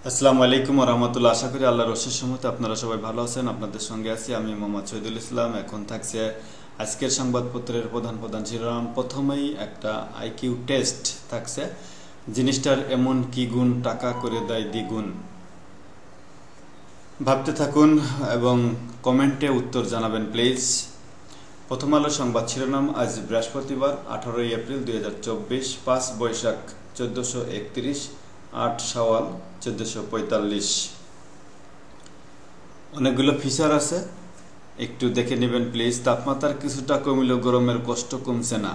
আসসালামু আলাইকুম ওয়া রাহমাতুল্লাহ। আশা করি আল্লাহর অশেষ রহমতে আপনারা সবাই ভালো আছেন। আপনাদের সঙ্গে আছি আমি মোহাম্মদ শহীদুল ইসলাম। এখন থাকছে আজকের সংবাদপত্রের প্রধান প্রধান শিরোনাম। প্রথমেই একটা আইকিউ টেস্ট থাকছে। জিনিসটার এমন কি গুণ টাকা করে দেয় দ্বিগুণ। ভাবতে থাকুন এবং কমেন্টে উত্তর জানাবেন প্লিজ। প্রথম আলো সংবাদ শিরোনাম। আজ বৃহস্পতিবার 18 এপ্রিল 2024, 5 বৈশাখ 1431, 8 শাওয়াল 1445। অনেকগুলো ফিচার আছে, একটু দেখে নেবেন প্লিজ। তাপমাত্রার কিছুটা কমিলেও গরমের কষ্ট কমছে না।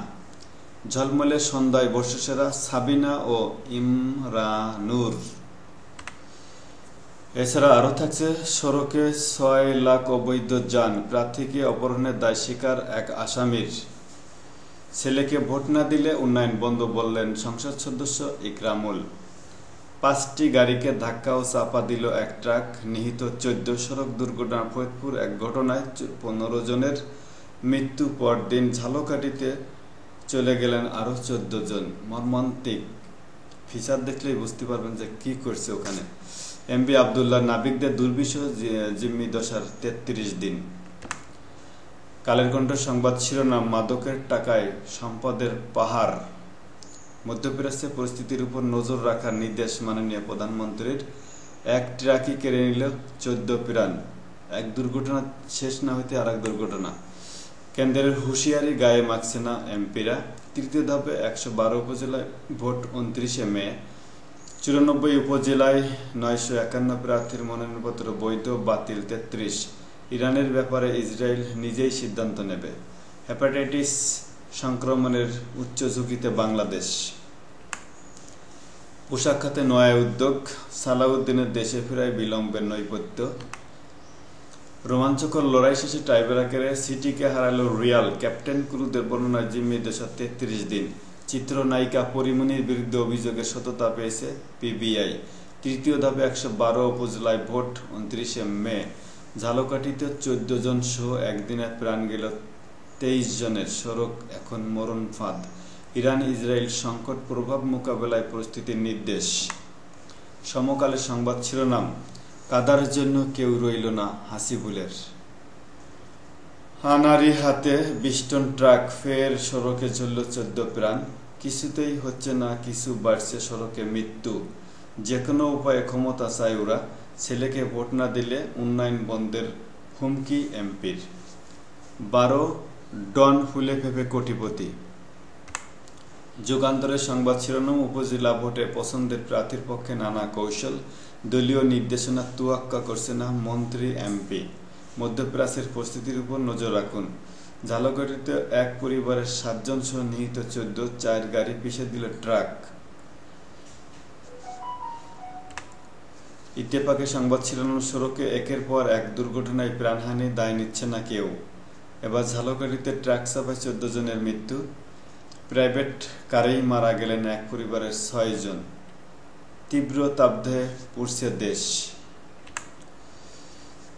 ঝলমলে সন্ধ্যায় বর্ষসেরা সাবিনা ও ইমরানুর। এছাড়া আরও থাকছে সড়কে 6 লাখ অবৈধ যান, প্রার্থীকে অপহরণের দায় স্বীকার এক আসামির। ছেলেকে ভোট না দিলে উন্নয়ন বন্ধ বললেন সংসদ সদস্য ইকরামুল। 5টি গাড়িকে ধাক্কা ও চাপা দিল এক ট্রাক, নিহত 14। সড়ক দুর্ঘটনা ফরিদপুর এক ঘটনায় 15 জনের মৃত্যু। পরদিন ঝালকাঠিতে চলে গেলেন আরও 14 জন। মর্মান্তিক। ফিচার দেখলেই বুঝতে পারবেন যে কি করছে ওখানে। এমবি আবদুল্লাহ নাবিকদের দুর্বিষহ জিম্মি দশার 33 দিন। কালের কণ্ঠ সংবাদ শিরোনাম। মাদকের টাকায় সম্পদের পাহাড়। মধ্যপ্রাচ্যে পরিস্থিতির উপর নজর রাখার নির্দেশ মাননীয় প্রধানমন্ত্রীর। এক ট্রাকই কেড়ে নিল 14 প্রাণ। এক দুর্ঘটনা শেষ না হইতে আর এক দুর্ঘটনা। কেন্দ্রের হুঁশিয়ারি গায়ে মাখছে না এমপিরা। তৃতীয় ধাপে 112 উপজেলায় ভোট 29 মে। 94 উপজেলায় 951 প্রার্থীর মনোনয়নপত্র বৈধ, বাতিল 33। ইরানের ব্যাপারে ইসরায়েল নিজেই সিদ্ধান্ত নেবে। হেপাটাইটিস সংক্রমণের উচ্চ ঝুঁকিতে বাংলাদেশ। পোশাক খাতে নয়া উদ্যোগ। সালাউদ্দিনের দেশে ফেরায় বিলম্বের নৈপথ্য। রোমাঞ্চকর লড়াই শেষে টাইব্রেকারে সিটিকে হারালো রিয়াল। ক্যাপ্টেন ক্রুদের বর্ণনায় জিম্মি দশা 33 দিন। চিত্রনায়িকা পরিমণির বিরুদ্ধে অভিযোগের সততা পেয়েছে পিবিআই। তৃতীয় ধাপে 112 উপজেলায় ভোট 29 মে। ঝালকাঠিতে 14 জন সহ একদিনে প্রাণ গেল 23 জনের। সড়ক এখন মরণ ফাঁদ। ইরান ইসরায়েল সংকট প্রভাব মোকাবেলায় পরিস্থিতির নির্দেশ। সমকালের সংবাদ শিরোনাম। কাদার জন্য কেউ রইল না হাসিবুলের। হানারি হাতে 20 টন ট্রাক, ফের সড়কে ঝরল 14 প্রাণ। কিছুতেই হচ্ছে না কিছু, বাড়ছে সড়কে মৃত্যু। যে কোনো উপায়ে ক্ষমতা চায় ওরা। ছেলেকে ভোট না দিলে উন্নয়ন বন্ধের হুমকি এমপির। 12 ডন ফুলে ফেপে কোটিপতি। যুগান্তরের সংবাদ শিরোনাম। উপজেলা ভোটে পছন্দের প্রার্থীর পক্ষে নানা কৌশল। দলীয় নির্দেশনা তোয়াক্কা করছে না মন্ত্রী এমপি। মধ্যপ্রাচ্যের পরিস্থিতির উপর নজর রাখুন। ঝালকাঠিতে এক পরিবারের 7 জন সহ নিহত 14। 4 গাড়ি পিষে দিল ট্রাক। ইত্তেফাকের সংবাদ শিরোনাম। সড়কে একের পর এক দুর্ঘটনায় প্রাণহানি, দায় নিচ্ছে না কেউ। এবার ঝালকাঠিতে ট্রাক চাপায় 14 জনের মৃত্যু। প্রাইভেট কারেই মারা গেলেন এক পরিবারের 6 জন। তীব্র তাপদাহে পুড়ছে দেশ।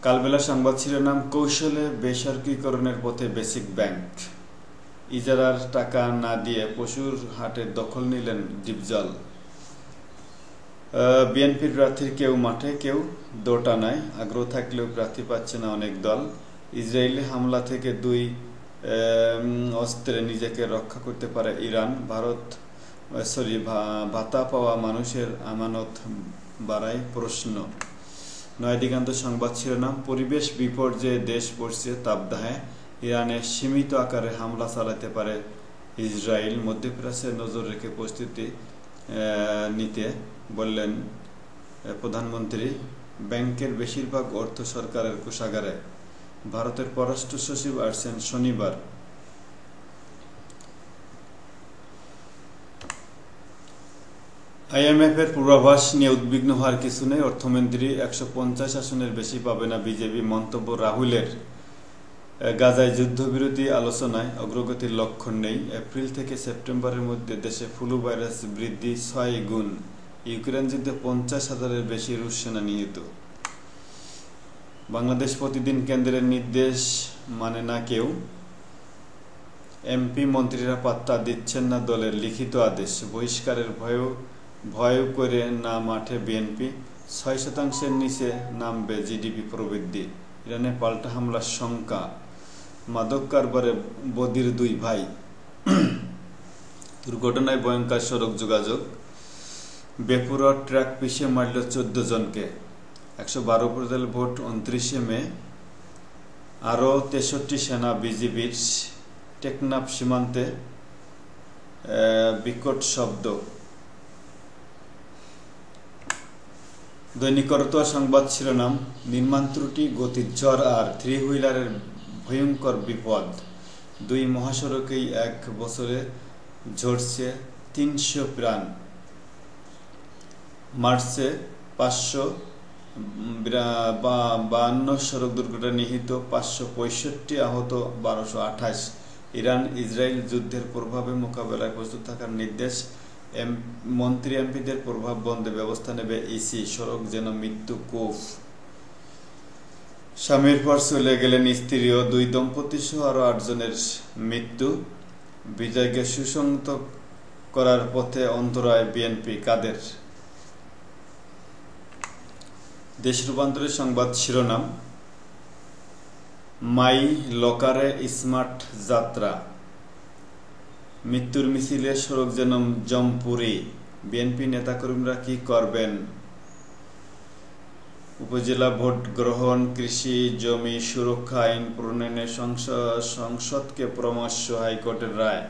কালবেলা সংবাদ শিরোনাম। কৌশলে বেসরকারীকরণের পথে বেসিক ব্যাংক। ইজারার টাকা না দিয়ে পশুর হাটের দখল নিলেন ডিপজল। বিএনপির প্রার্থীর কেউ মাঠে, কেউ দোটানায়। আগ্রহ থাকলেও প্রার্থী পাচ্ছে না অনেক দল। ইসরায়েলি হামলা থেকে 2 অস্ত্রে নিজেকে রক্ষা করতে পারে ইরান। ভাতা পাওয়া মানুষের আমানত বাড়ায় প্রশ্ন। নয় দিগান্ত সংবাদ শিরোনাম। পরিবেশ বিপর্যয়ে দেশ পড়ছে তাপদাহে। ইরানে সীমিত আকারে হামলা চালাতে পারে ইসরায়েল। মধ্যপ্রাচ্যে নজর রেখে প্রস্তুতি নিতে বললেন প্রধানমন্ত্রী। ব্যাংকের বেশিরভাগ অর্থ সরকারের কোষাগারে। ভারতের পররাষ্ট্র সচিব আসছেন শনিবার। আইএমএফের পূর্বাভাস নিয়ে উদ্বিগ্ন হওয়ার কিছু নেই। অর্থমন্ত্রী 150 আসনের বেশি পাবে না বিজেপি। মন্তব্য রাহুলের। গাজায় যুদ্ধবিরতি আলোচনায় অগ্রগতির লক্ষণ নেই। এপ্রিল থেকে সেপ্টেম্বরের মধ্যে দেশে ফ্লু ভাইরাস বৃদ্ধি 6 গুণ। ইউক্রেন যুদ্ধে 50,000-এর বেশি রুশ সেনা নিহত। বাংলাদেশ প্রতিদিন কেন্দ্রের নির্দেশ মানে না কেউ। এমপি মন্ত্রীরা পাত্তা দিচ্ছেন না দলের লিখিত আদেশ। বহিষ্কারের ভয় করে না মাঠে বিএনপি। 6% নিচে নামবে জিডিপি প্রবৃদ্ধি। ইরানে পাল্টা হামলার শঙ্কা। মাদক কারবারে বদির 2 ভাই। দুর্ঘটনায় ভয়ঙ্কর সড়ক যোগাযোগ। বেপরোয়া ট্রাক পিষে মারল 14 জনকে। 112 উপজেলা ভোট 29 মে। আরও 63 সেনা বিজিবির। টেকনাফ সীমান্তে বিকট শব্দ। দৈনিক করতোয়া সংবাদ শিরোনাম, নির্মাণ ত্রুটি, গতির ঝড় আর 3 হুইলারের ভয়ঙ্কর বিপদ। 2 মহাসড়কেই 1 বছরে ঝরছে 300 প্রাণ। মার্চে 552 সড়ক দুর্ঘটনায় নিহত 565, আহত 1228। ইরান ইসরায়েল যুদ্ধের প্রভাবে মোকাবেলায় প্রস্তুত থাকার নির্দেশ। মন্ত্রী এমপিদের প্রভাব বন্ধে ব্যবস্থা নেবে ইসি। সড়ক যেন মৃত্যু কূপ। স্বামীর পর চলে গেলেন স্ত্রীও। 2 দম্পতি সহ আরো 8 জনের মৃত্যু। বিজয়কে সুসংহত করার পথে অন্তরায় বিএনপি কাদের। দেশ রূপান্তরের সংবাদ শিরোনাম, মাই লকারে স্মার্ট যাত্রা। মৃত্যুর মিছিলে সড়ক যেন জমপুরি। বিএনপি নেতাকর্মীরা কি করবেন? উপজেলা ভোট গ্রহণ, কৃষি জমি সুরক্ষা আইন প্রণয়নে সংসদকে পরামর্শ, হাইকোর্টের রায়।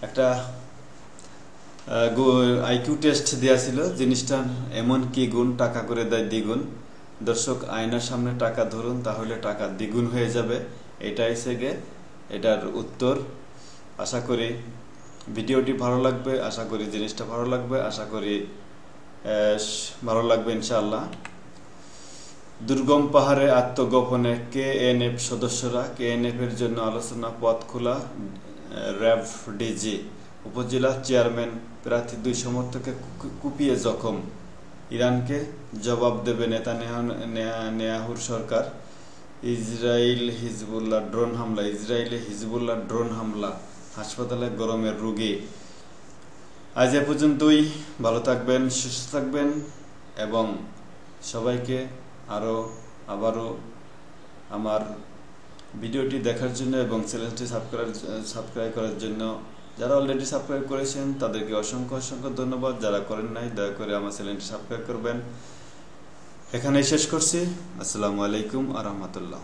একটা আইকিউ টেস্ট দেওয়া ছিল, জিনিসটা এমন কি গুণ, টাকা করে দেয় দ্বিগুণ। দর্শক, আয়নার সামনে টাকা ধরুন, তাহলে টাকা দ্বিগুণ হয়ে যাবে। এটাই থেকে এটার উত্তর। আশা করি ভিডিওটি ভালো লাগবে, আশা করি জিনিসটা ভালো লাগবে, আশা করি ভালো লাগবে ইনশাআল্লাহ। দুর্গম পাহাড়ে আত্মগোপনে কেএনএফ সদস্যরা। কেএনএফ এর জন্য আলোচনা, পথ খোলা। RAB DG. উপজেলা চেয়ারম্যান প্রার্থী 2 সমর্থককে কুপিয়ে জখম। ইরানকে জবাব দেবে নেতানিয়াহুর সরকার। ইসরায়েলে হিজবুল্লাহ ড্রোন হামলা। হাসপাতালে গরমের রোগী। আজ এ পর্যন্তই। ভালো থাকবেন, সুস্থ থাকবেন এবং সবাইকে আবারও আমার ভিডিওটি দেখার জন্য এবং চ্যানেলটি সাবস্ক্রাইব করার জন্য। যারা অলরেডি সাবস্ক্রাইব করেছেন তাদেরকে অসংখ্য ধন্যবাদ। যারা করেন নাই, দয়া করে আমার চ্যানেলটি সাবস্ক্রাইব করবেন। এখানেই শেষ করছি। আসসালামু আলাইকুম ওয়া রাহমাতুল্লাহ।